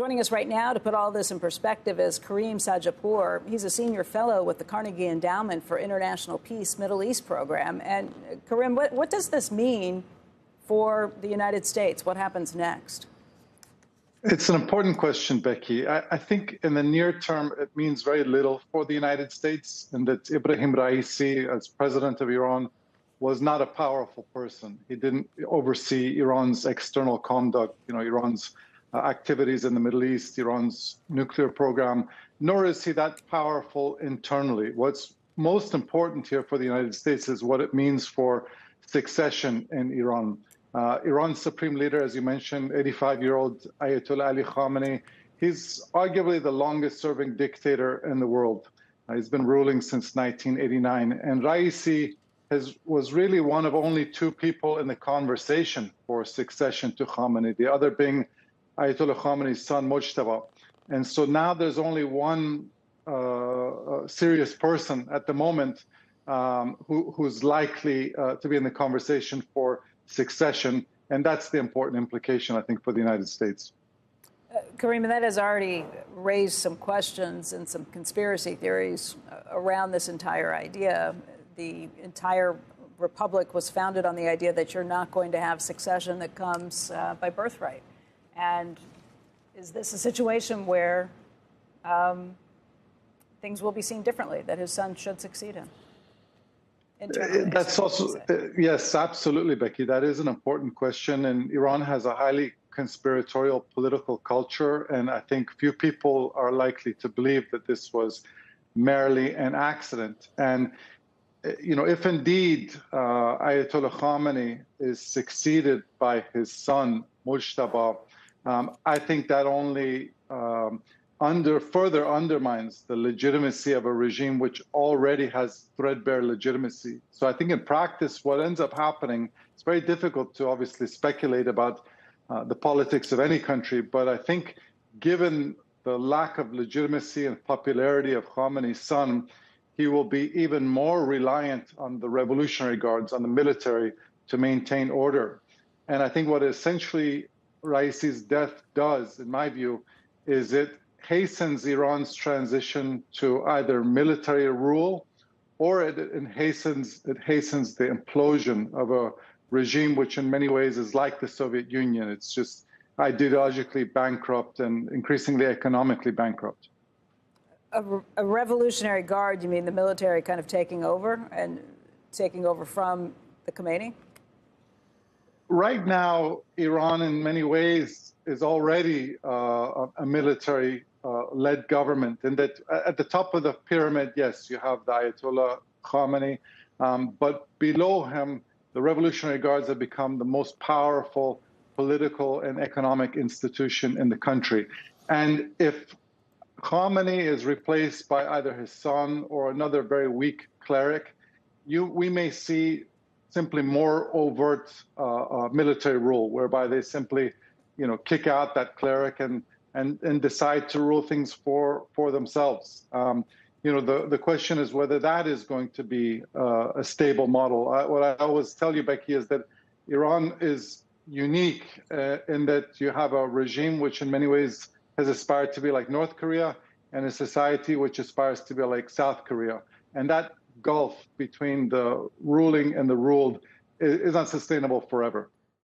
Joining us right now to put all this in perspective is Karim Sadjadpour. He's a senior fellow with the Carnegie Endowment for International Peace Middle East program. And Karim, what does this mean for the United States? What happens next? It's an important question, Becky. I think in the near term, it means very little for the United States, and that Ebrahim Raisi, as president of Iran, was not a powerful person. He didn't oversee Iran's external conduct, Iran's activities in the Middle East, Iran's nuclear program, nor is he that powerful internally. What's most important here for the United States is what it means for succession in Iran. Iran's supreme leader, as you mentioned, 85-year-old Ayatollah Ali Khamenei, he's arguably the longest-serving dictator in the world. He's been ruling since 1989. And Raisi was really one of only two people in the conversation for succession to Khamenei, the other being Ayatollah Khamenei's son, Mojtaba. And so now there's only one serious person at the moment who's likely to be in the conversation for succession, and that's the important implication, I think, for the United States. Karim, that has already raised some questions and some conspiracy theories around this entire idea. The entire republic was founded on the idea that you're not going to have succession that comes by birthright. And is this a situation where things will be seen differently, that his son should succeed him? That's also, yes, absolutely, Becky. That is an important question. And Iran has a highly conspiratorial political culture. And I think few people are likely to believe that this was merely an accident. And, if indeed Ayatollah Khamenei is succeeded by his son, Mojtaba, I think that only further undermines the legitimacy of a regime which already has threadbare legitimacy. So I think in practice, what ends up happening, it's very difficult to obviously speculate about the politics of any country, but I think given the lack of legitimacy and popularity of Khamenei's son, he will be even more reliant on the Revolutionary Guards, on the military, to maintain order. And I think what essentially Raisi's death does, in my view, is it hastens Iran's transition to either military rule, or it hastens the implosion of a regime which in many ways is like the Soviet Union. It's just ideologically bankrupt and increasingly economically bankrupt. A Revolutionary Guard, you mean the military kind of taking over from the Khomeini? Right now, Iran in many ways is already a military-led government, and that at the top of the pyramid, yes, you have the Ayatollah Khamenei, but below him, the Revolutionary Guards have become the most powerful political and economic institution in the country. And if Khamenei is replaced by either his son or another very weak cleric, we may see simply more overt military rule, whereby they simply, kick out that cleric and decide to rule things for themselves. The question is whether that is going to be a stable model. What I always tell you, Becky, is that Iran is unique in that you have a regime which in many ways has aspired to be like North Korea, and a society which aspires to be like South Korea. And that gulf between the ruling and the ruled is unsustainable forever.